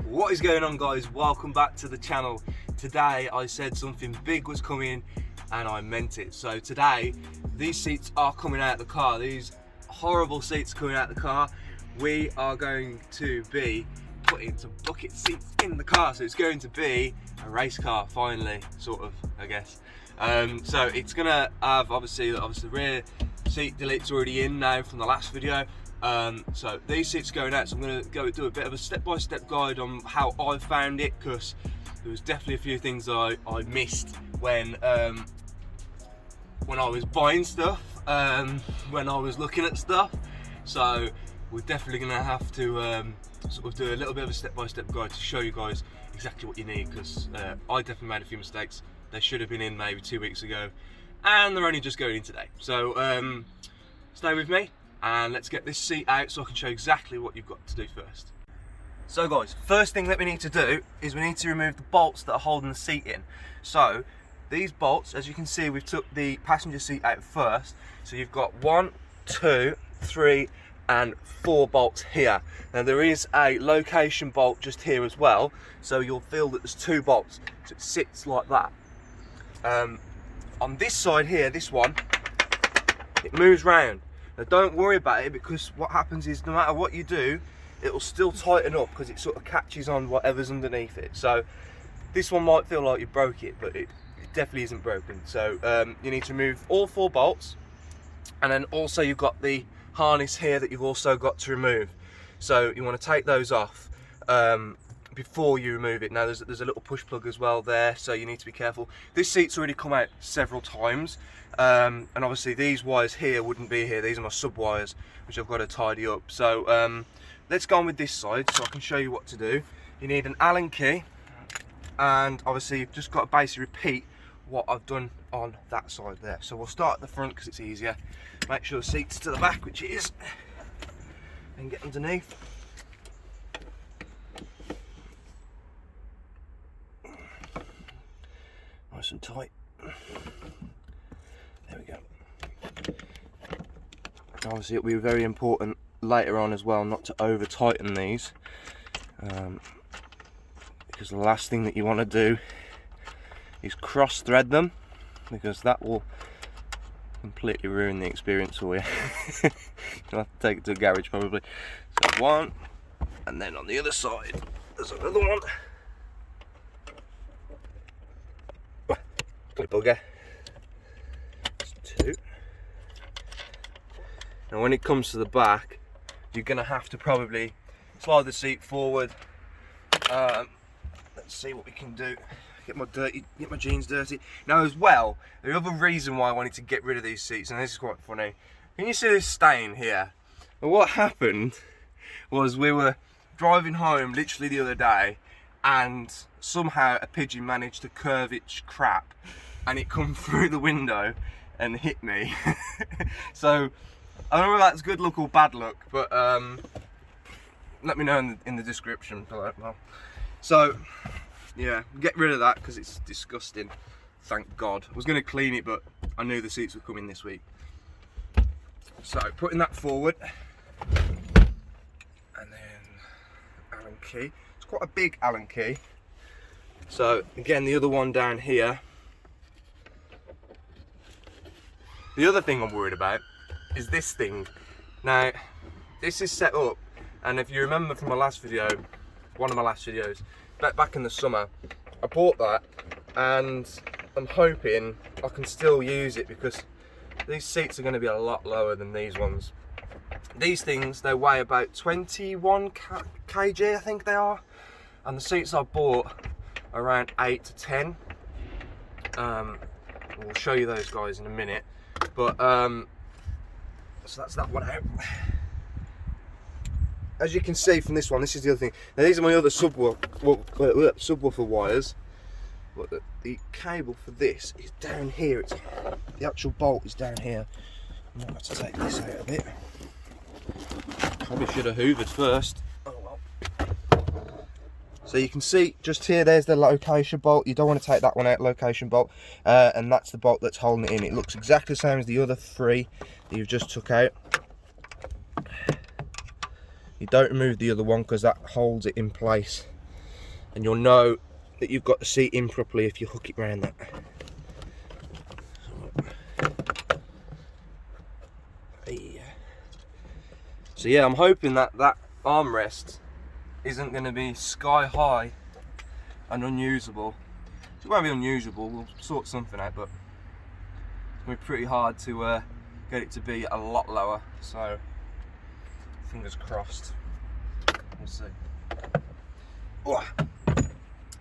What is going on, guys? Welcome back to the channel. Today I said something big was coming and I meant it. So today these seats are coming out of the car. These horrible seats coming out of the car. We are going to be putting some bucket seats in the car. So it's going to be a race car finally, sort of, I guess. So it's gonna have obviously the rear seat delete's already in now from the last video. So these seats going out, so I'm going to go do a bit of a step-by-step guide on how I found it, because there was definitely a few things that I missed when I was buying stuff, when I was looking at stuff. So we're definitely going to have to sort of do a little bit of a step-by-step guide to show you guys exactly what you need, because I definitely made a few mistakes. They should have been in maybe 2 weeks ago and they're only just going in today. So stay with me and let's get this seat out so I can show you exactly what you've got to do first. So guys, first thing that we need to do is we need to remove the bolts that are holding the seat in. So these bolts, as you can see, we've took the passenger seat out first. So you've got 1, 2, 3 and 4 bolts here. Now there is a location bolt just here as well, so you'll feel that there's 2 bolts, so it sits like that. On this side here, this one, it moves round. Now don't worry about it, because what happens is no matter what you do, it will still tighten up because it sort of catches on whatever's underneath it. So this one might feel like you broke it, but it definitely isn't broken. So you need to remove all 4 bolts, and then also you've got the harness here that you've also got to remove. So you want to take those off before you remove it. Now there's a little push plug as well there, so you need to be careful. This seat's already come out several times, and obviously these wires here wouldn't be here. These are my sub wires which I've got to tidy up. So let's go on with this side so I can show you what to do. You need an Allen key, and obviously you've just got to basically repeat what I've done on that side there. So we'll start at the front because it's easier. Make sure the seat's to the back, which it is, and get underneath. Nice and tight. There we go. Obviously it'll be very important later on as well not to over tighten these, because the last thing that you want to do is cross thread them, because that will completely ruin the experience for you. You'll have to take it to a garage probably. So 1, and then on the other side there's another one. Bugger. 2. Now when it comes to the back, you're going to have to probably slide the seat forward. Let's see what we can do. Get my jeans dirty. Now as well, the other reason why I wanted to get rid of these seats, and this is quite funny, can you see this stain here? And what happened was we were driving home literally the other day, and somehow a pigeon managed to curve its crap and it come through the window and hit me. So I don't know if that's good luck or bad luck, but let me know in the description below. So yeah, get rid of that because it's disgusting. Thank God. I was going to clean it, but I knew the seats were coming this week. So putting that forward, and then Allen key. It's quite a big Allen key. So again, the other one down here. The other thing I'm worried about is this thing. Now, this is set up, and if you remember from my last video, one of my last videos, back in the summer, I bought that, and I'm hoping I can still use it because these seats are going to be a lot lower than these ones. These things, they weigh about 21 kg, I think they are, and the seats I bought are around 8 to 10. We'll show you those guys in a minute, but so that's that one out. As you can see from this one, this is the other thing. Now these are my other subwoofer wires, but the cable for this is down here. The actual bolt is down here. I'm going to have to take this out a bit. Probably should have hoovered first. Oh well. So you can see just here, there's the location bolt. You don't want to take that one out, location bolt, and that's the bolt that's holding it in. It looks exactly the same as the other 3 that you've just took out. You don't remove the other one because that holds it in place. and you'll know that you've got the seat in properly if you hook it around that. So yeah, I'm hoping that that armrest isn't going to be sky high and unusable. It won't be unusable, we'll sort something out, but it's going to be pretty hard to get it to be a lot lower, so fingers crossed, we'll see. Oh.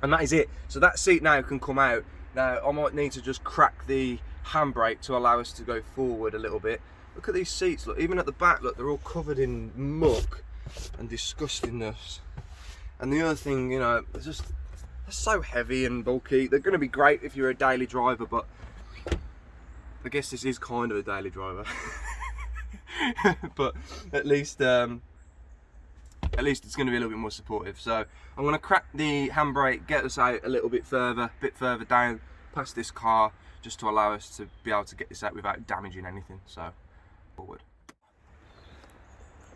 And that is it. So that seat now can come out. Now I might need to just crack the handbrake to allow us to go forward a little bit. Look at these seats, look, even at the back, look, they're all covered in muck and disgustingness. And the other thing, you know, they're so heavy and bulky. They're going to be great if you're a daily driver, but I guess this is kind of a daily driver. But at least it's going to be a little bit more supportive. So I'm going to crack the handbrake, get us out a little bit further down past this car, just to allow us to be able to get this out without damaging anything. So forward.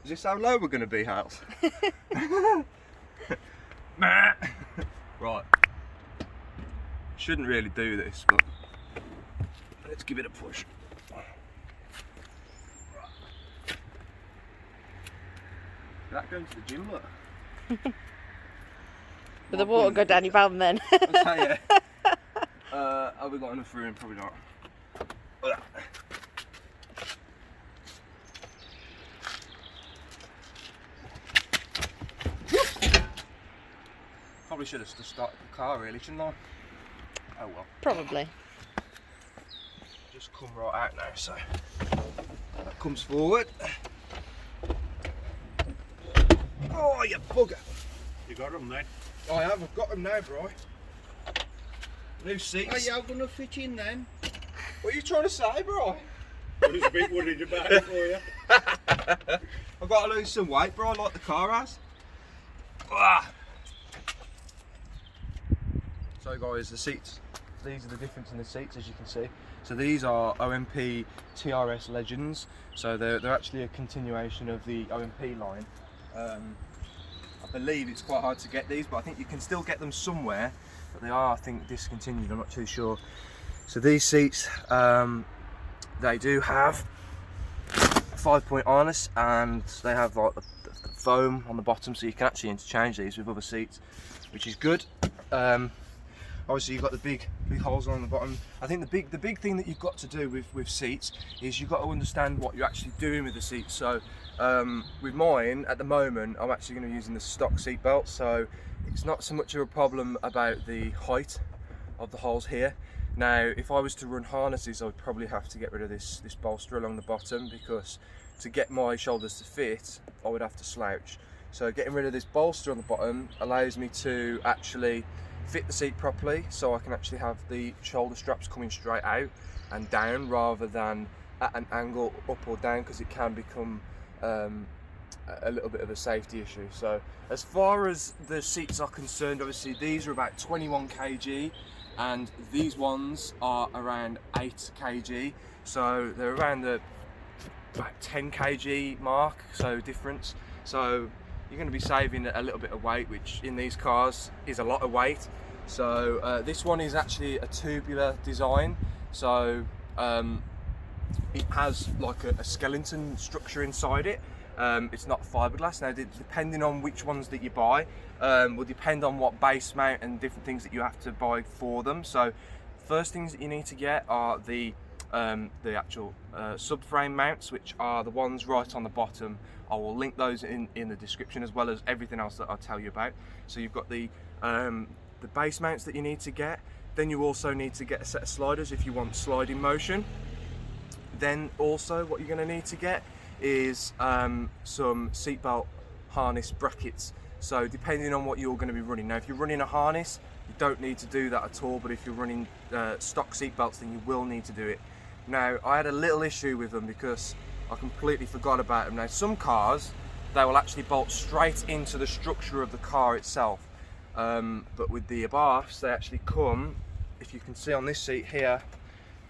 Is this how low we're going to be, Hals? Right. Shouldn't really do this, but let's give it a push. That going to the gym, look. Will the water go down your bum then? I'll tell you. Have we got enough room? Probably not. Probably should have just started the car, really, shouldn't I? Oh well. Probably. Just come right out now, so that comes forward. Oh, you bugger! You got them then? I have, I've got them now, bro. New seats. Are you going to fit in then? What are you trying to say, bro? I was a bit worried about it for you. I've got to lose some weight, bro, like the car has. Ah. So guys, the seats, these are the difference in the seats, as you can see. So these are OMP TRS Legends, so they're actually a continuation of the OMP line. I believe it's quite hard to get these, but I think you can still get them somewhere, but they are, I think, discontinued, I'm not too sure. So these seats, they do have a 5-point harness, and they have like the foam on the bottom, so you can actually interchange these with other seats, which is good. Obviously you've got the big holes on the bottom. I think the big thing that you've got to do with seats is you've got to understand what you're actually doing with the seats. So with mine at the moment, I'm actually going to be using the stock seat belt, so it's not so much of a problem about the height of the holes here. Now if I was to run harnesses, I would probably have to get rid of this bolster along the bottom, because to get my shoulders to fit I would have to slouch. So getting rid of this bolster on the bottom allows me to actually fit the seat properly, so I can actually have the shoulder straps coming straight out and down rather than at an angle up or down, because it can become a little bit of a safety issue. So as far as the seats are concerned, obviously these are about 21 kg and these ones are around 8 kg, so they're around the about 10 kg mark, so difference. So you're going to be saving a little bit of weight, which in these cars is a lot of weight. So this one is actually a tubular design, so it has like a skeleton structure inside it. It's not fiberglass. Now depending on which ones that you buy will depend on what base mount and different things that you have to buy for them. So first things that you need to get are the actual subframe mounts, which are the ones right on the bottom. I will link those in the description, as well as everything else that I'll tell you about. So you've got the base mounts that you need to get. Then you also need to get a set of sliders if you want sliding motion. Then also what you're going to need to get is some seatbelt harness brackets. So depending on what you're going to be running. Now if you're running a harness, you don't need to do that at all, but if you're running stock seat belts, then you will need to do it. Now I had a little issue with them because I completely forgot about them. Now some cars, they will actually bolt straight into the structure of the car itself, but with the Abarths, they actually come, if you can see on this seat here,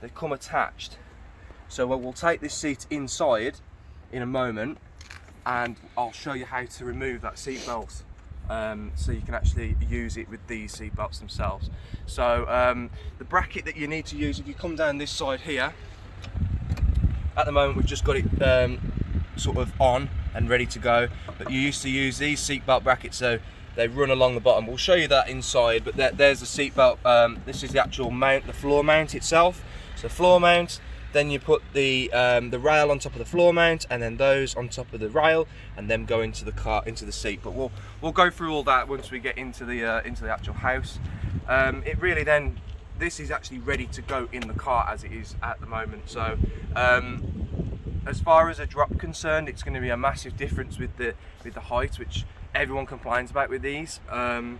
they come attached. So we'll take this seat inside in a moment and I'll show you how to remove that seat belt so you can actually use it with these seat belts themselves. So the bracket that you need to use, if you come down this side here, at the moment we've just got it sort of on and ready to go, but you used to use these seatbelt brackets, so they run along the bottom. We'll show you that inside, but there's the seatbelt. This is the actual mount, the floor mount itself. So floor mount, then you put the rail on top of the floor mount, and then those on top of the rail, and then go into the car, into the seat. But we'll go through all that once we get into the actual house. It really then, this is actually ready to go in the car as it is at the moment. So as far as a drop concerned, it's going to be a massive difference with the height, which everyone complains about with these. And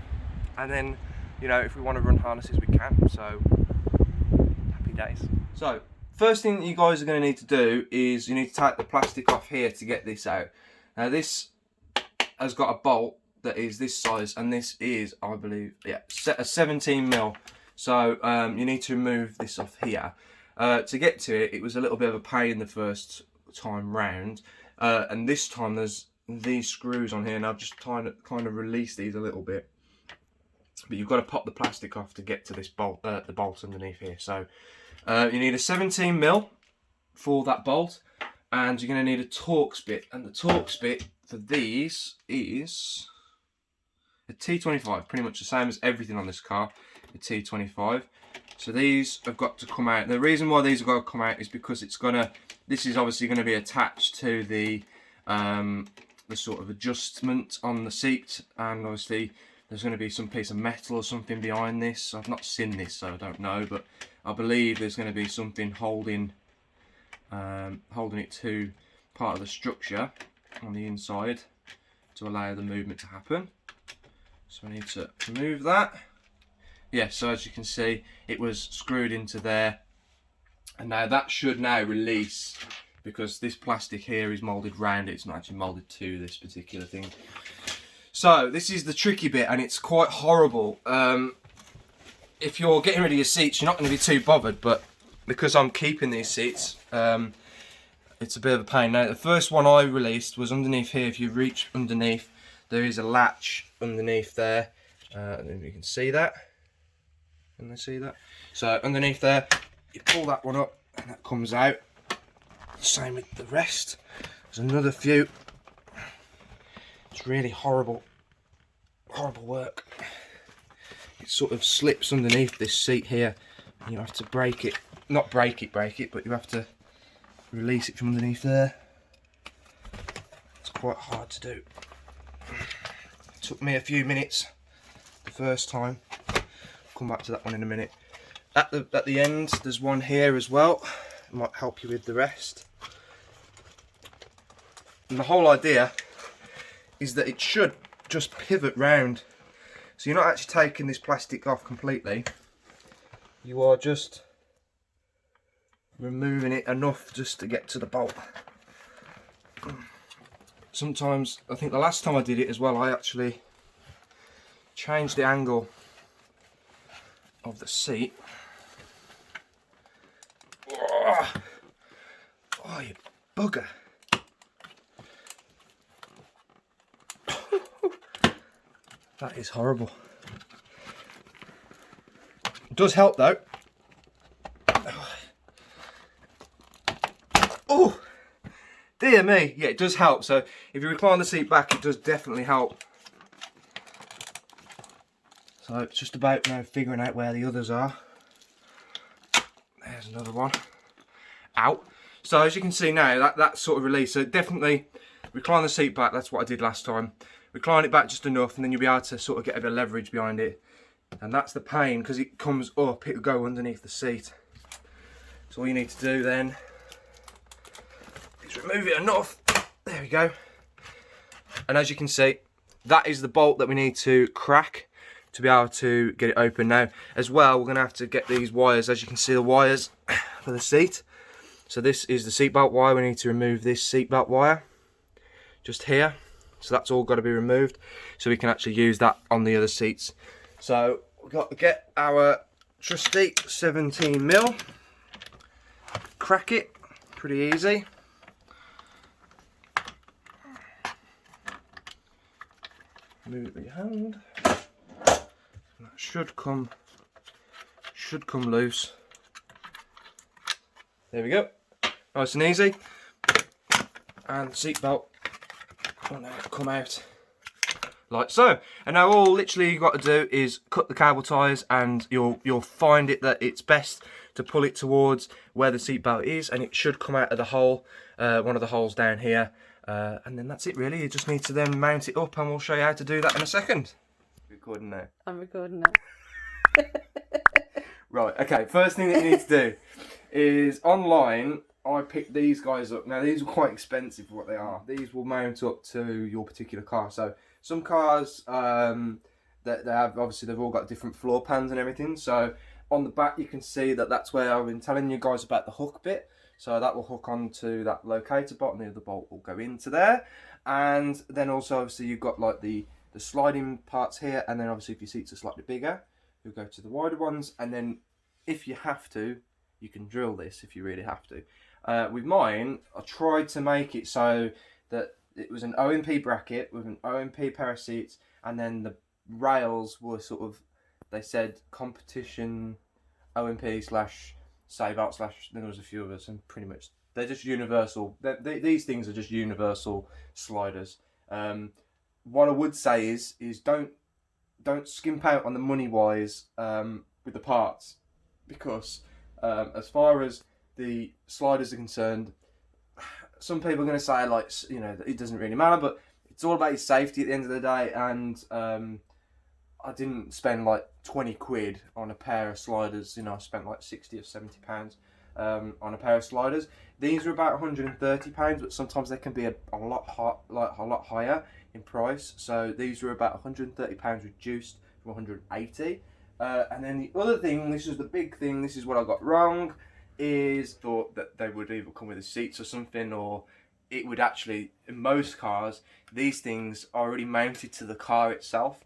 then, you know, if we want to run harnesses, we can. So happy days. So first thing that you guys are going to need to do is you need to take the plastic off here to get this out. Now this has got a bolt that is this size, and this is, I believe, yeah, a 17mm. So you need to remove this off here. To get to it, it was a little bit of a pain the first time round, and this time there's these screws on here, and I've just kind of released these a little bit. But you've got to pop the plastic off to get to this bolt, the bolt underneath here. So you need a 17mm for that bolt, and you're going to need a Torx bit, and the Torx bit for these is a T25, pretty much the same as everything on this car, a T25. So these have got to come out. The reason why these have got to come out is because this is obviously going to be attached to the sort of adjustment on the seat, and obviously there's going to be some piece of metal or something behind this. I've not seen this, so I don't know, but I believe there's going to be something holding it to part of the structure on the inside to allow the movement to happen. So I need to remove that. Yeah, so as you can see, it was screwed into there, and now that should now release, because this plastic here is moulded round it. It's not actually moulded to this particular thing. So this is the tricky bit, and it's quite horrible. If you're getting rid of your seats, you're not going to be too bothered, but because I'm keeping these seats, it's a bit of a pain. Now the first one I released was underneath here. If you reach underneath, there is a latch underneath there, and you can see that. Can they see that? So underneath there, you pull that one up, and that comes out. Same with the rest. There's another few. It's really horrible work. It sort of slips underneath this seat here, and you have to break it. Not break it, but you have to release it from underneath there. It's quite hard to do. It took me a few minutes the first time. Come back to that one in a minute. At the end, there's one here as well. It might help you with the rest. And the whole idea is that it should just pivot round. So you're not actually taking this plastic off completely. You are just removing it enough just to get to the bolt. Sometimes, I think the last time I did it as well, I actually changed the angle of the seat. Oh, you bugger. That is horrible. It does help though. Oh, dear me. Yeah, it does help. So if you recline the seat back, it does definitely help. So it's just about now figuring out where the others are. There's another one. Out. So as you can see now, that's sort of released. So definitely recline the seat back. That's what I did last time. Recline it back just enough, and then you'll be able to sort of get a bit of leverage behind it. And that's the pain, because it comes up, it'll go underneath the seat. So all you need to do then is remove it enough. There we go. And as you can see, that is the bolt that we need to crack to be able to get it open. Now as well, we're going to have to get these wires. As you can see, the wires for the seat. So this is the seatbelt wire. We need to remove this seatbelt wire just here. So that's all got to be removed, so we can actually use that on the other seats. So we've got to get our trusty 17mm, crack it, pretty easy. move it with your hand. That should come loose. There we go. Nice and easy. And the seatbelt will now come out like so. And now all literally you've got to do is cut the cable ties, and you'll find it that it's best to pull it towards where the seatbelt is, and it should come out of the hole, one of the holes down here. And then that's it really. You just need to then mount it up, and we'll show you how to do that in a second. Recording now. I'm recording now. Right, okay, first thing that you need to do is online, I picked these guys up. Now these are quite expensive for what they are. These will mount up to your particular car. So some cars that they have, obviously they've all got different floor pans and everything. So on the back you can see that that's where I've been telling you guys about the hook bit. So that will hook onto that locator bolt, and the other bolt will go into there. And then also obviously you've got like the sliding parts here, and then obviously if your seats are slightly bigger, you'll go to the wider ones, and then if you have to, you can drill this if you really have to. With mine, I tried to make it so that it was an OMP bracket with an OMP pair of seats, and then the rails were sort of, they said competition OMP slash Seatbelt slash, then there was a few others, and pretty much they're just universal. These things are just universal sliders. What I would say is don't skimp out on the money wise with the parts, because as far as the sliders are concerned, some people are going to say, like, you know, it doesn't really matter, but it's all about your safety at the end of the day. And I didn't spend like 20 quid on a pair of sliders. You know, I spent like 60 or 70 pounds on a pair of sliders. These are about 130 pounds, but sometimes they can be a lot higher in price. So these were about 130 pounds reduced from 180. And then the other thing, this is the big thing, this is what I got wrong, is thought that they would either come with the seats or something, or it would actually, in most cars, these things are already mounted to the car itself.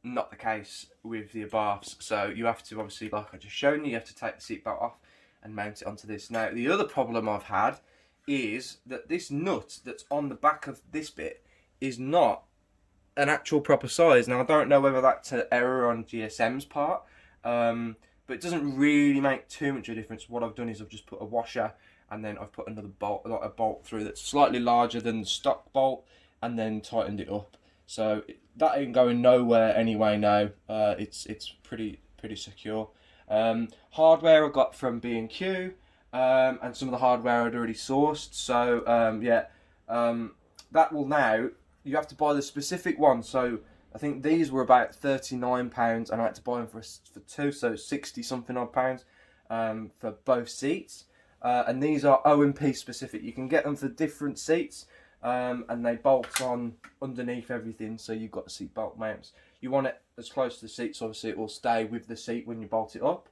Not the case with the Abarths. So you have to, obviously, like I just shown you have to take the seatbelt off and mount it onto this. Now, the other problem I've had is that this nut that's on the back of this bit is not an actual proper size. Now I don't know whether that's an error on GSM's part, but it doesn't really make too much of a difference. What I've done is I've just put a washer, and then I've put another bolt, like a bolt through that's slightly larger than the stock bolt, and then tightened it up. So that ain't going nowhere anyway now. It's pretty secure. Hardware I got from B&Q, and some of the hardware I'd already sourced. So that will now, you have to buy the specific one. So I think these were about £39, and I had to buy them for two, so 60 something odd pounds for both seats. And these are OMP specific. You can get them for different seats, and they bolt on underneath everything. So you've got the seatbelt mounts. You want it as close to the seat, so obviously it will stay with the seat when you bolt it up.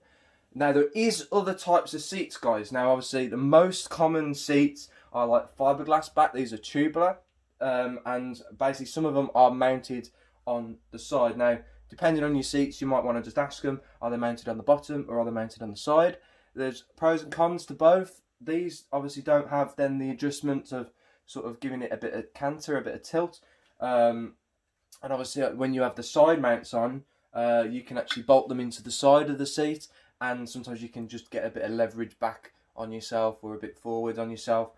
Now there is other types of seats, guys. Now obviously the most common seats are like fiberglass back. These are tubular. And basically some of them are mounted on the side. Now, depending on your seats, you might want to just ask them, are they mounted on the bottom or are they mounted on the side? There's pros and cons to both. These obviously don't have then the adjustment of sort of giving it a bit of canter, a bit of tilt. And obviously when you have the side mounts on, you can actually bolt them into the side of the seat, and sometimes you can just get a bit of leverage back on yourself or a bit forward on yourself.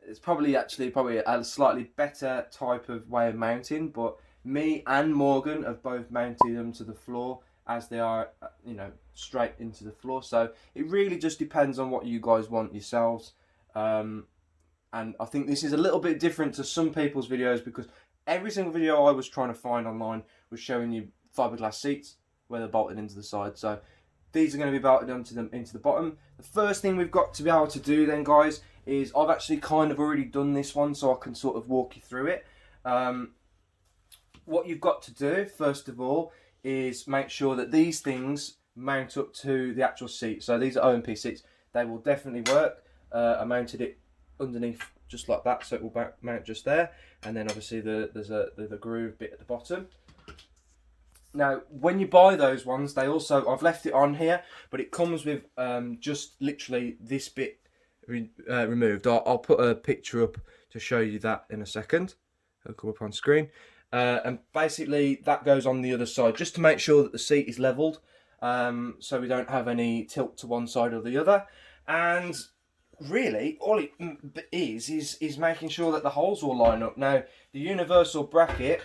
It's probably a slightly better type of way of mounting, but me and Morgan have both mounted them to the floor as they are, you know, straight into the floor. So it really just depends on what you guys want yourselves. And I think this is a little bit different to some people's videos, because every single video I was trying to find online was showing you fiberglass seats where they're bolted into the side. So these are going to be bolted into the bottom. The first thing we've got to be able to do then, guys, is I've actually kind of already done this one, so I can sort of walk you through it. What you've got to do, first of all, is make sure that these things mount up to the actual seat. So these are OMP seats. They will definitely work. I mounted it underneath just like that, so it will mount just there. And then obviously there's the groove bit at the bottom. Now, when you buy those ones, they also, I've left it on here, but it comes with just literally this bit removed. I'll put a picture up to show you that in a second. It'll come up on screen. and basically that goes on the other side just to make sure that the seat is leveled, so we don't have any tilt to one side or the other. And really all it is making sure that the holes will line up. Now the universal bracket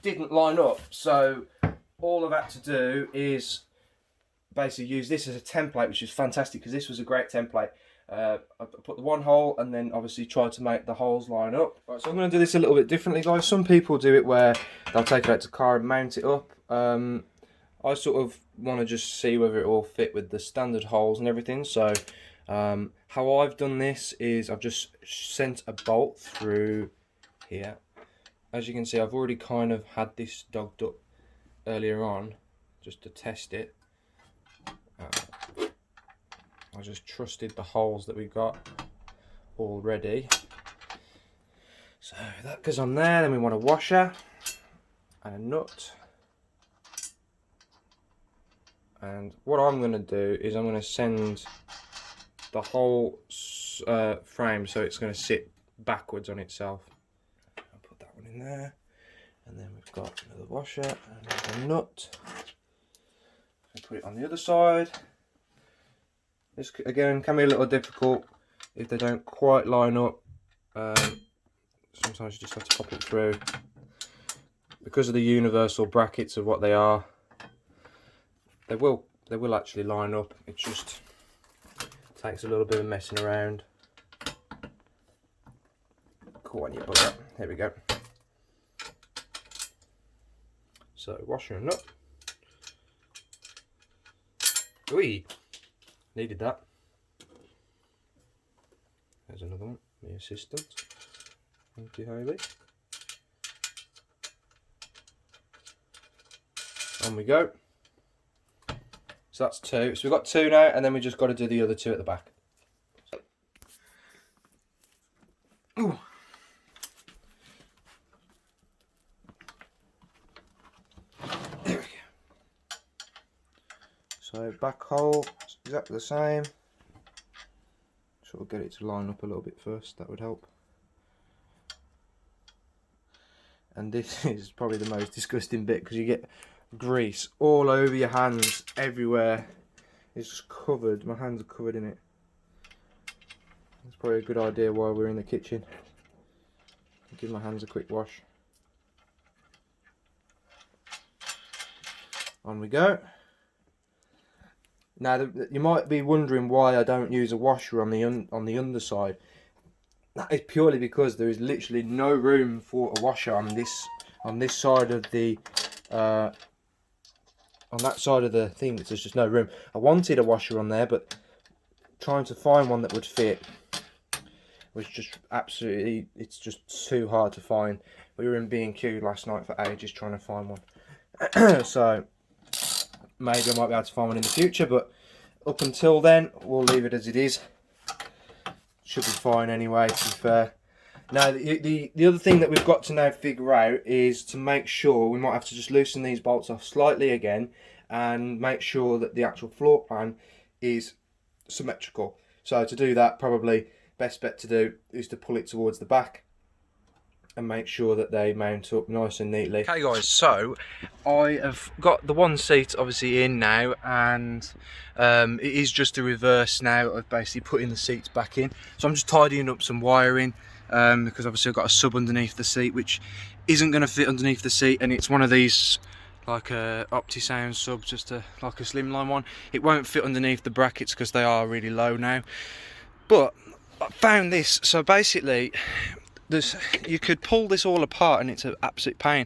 didn't line up, so all I've had to do is basically use this as a template, which is fantastic because this was a great template. I put the one hole and then obviously try to make the holes line up. Right, so I'm going to do this a little bit differently, guys. Some people do it where they'll take it out to the car and mount it up. I sort of want to just see whether it will fit with the standard holes and everything. So how I've done this is I've just sent a bolt through here. As you can see, I've already kind of had this dogged up earlier on just to test it. I just trusted the holes that we got already. So that goes on there. Then we want a washer and a nut. And what I'm going to do is I'm going to send the whole frame so it's going to sit backwards on itself. I'll put that one in there. And then we've got another washer and another nut. I'll put it on the other side. This again can be a little difficult if they don't quite line up. Sometimes you just have to pop it through. Because of the universal brackets of what they are, they will actually line up. It just takes a little bit of messing around. Cool on your butt. Here we go. So washer and nut. Whee! Needed that. There's another one, the assistant. Thank you, Hayley. On we go. So that's two. So we've got two now, and then we just got to do the other two at the back. Ooh. There we go. So back hole, exactly the same. Sort of get it to line up a little bit first, that would help. And this is probably the most disgusting bit because you get grease all over your hands, everywhere. It's just covered, my hands are covered in it. That's probably a good idea while we're in the kitchen. Give my hands a quick wash. On we go. Now you might be wondering why I don't use a washer on the underside. That is purely because there is literally no room for a washer on this side of the on that side of the thing. There's just no room. I wanted a washer on there, but trying to find one that would fit was just absolutely, it's just too hard to find. We were in B&Q last night for ages trying to find one. So maybe I might be able to find one in the future, but up until then we'll leave it as it is. Should be fine anyway, to be fair. Now the other thing that we've got to now figure out is to make sure, we might have to just loosen these bolts off slightly again and make sure that the actual floor plan is symmetrical. So to do that, probably best bet to do is to pull it towards the back and make sure that they mount up nice and neatly. Okay guys, so I have got the one seat obviously in now, and it is just a reverse now of basically putting the seats back in. So I'm just tidying up some wiring because obviously I've got a sub underneath the seat which isn't going to fit underneath the seat, and it's one of these like a OptiSound sub, just like a slimline one. It won't fit underneath the brackets because they are really low now. But I found this, so basically you could pull this all apart and it's an absolute pain,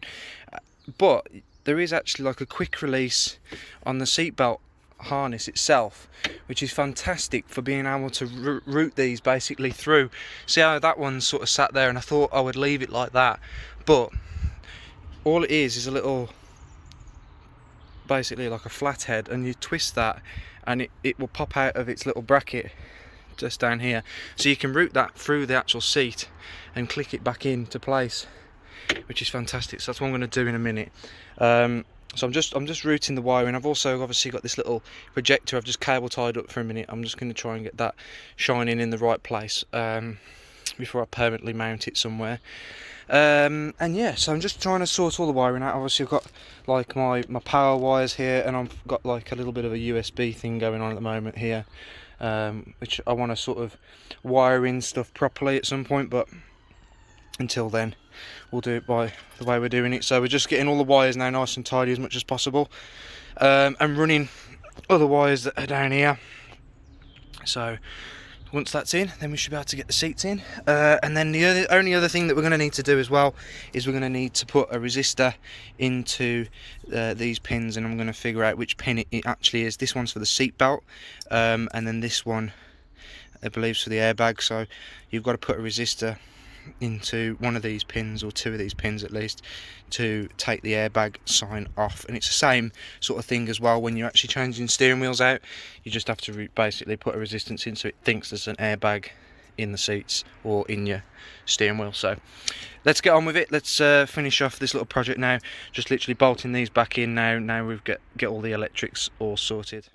but there is actually like a quick release on the seatbelt harness itself, which is fantastic for being able to route these basically through. See how that one sort of sat there, and I thought I would leave it like that, but all it is a little, basically like a flathead, and you twist that and it will pop out of its little bracket just down here, so you can route that through the actual seat and click it back into place, which is fantastic. So that's what I'm going to do in a minute. So I'm just routing the wiring. I've also obviously got this little projector I've just cable tied up for a minute. I'm just going to try and get that shining in the right place before I permanently mount it somewhere. And yeah, so I'm just trying to sort all the wiring out. Obviously I've got like my power wires here, and I've got like a little bit of a USB thing going on at the moment here, which I want to sort of wire in stuff properly at some point, but until then we'll do it by the way we're doing it. So we're just getting all the wires now nice and tidy as much as possible, and running other wires that are down here. So once that's in, then we should be able to get the seats in, and then the only other thing that we're going to need to do as well is we're going to need to put a resistor into these pins, and I'm going to figure out which pin it actually is. This one's for the seat belt, and then this one I believe is for the airbag. So you've got to put a resistor into one of these pins, or two of these pins at least, to take the airbag sign off. And it's the same sort of thing as well when you're actually changing steering wheels out. You just have to basically put a resistance in so it thinks there's an airbag in the seats or in your steering wheel. So let's get on with it. Let's finish off this little project now, just literally bolting these back in now we've get all the electrics all sorted.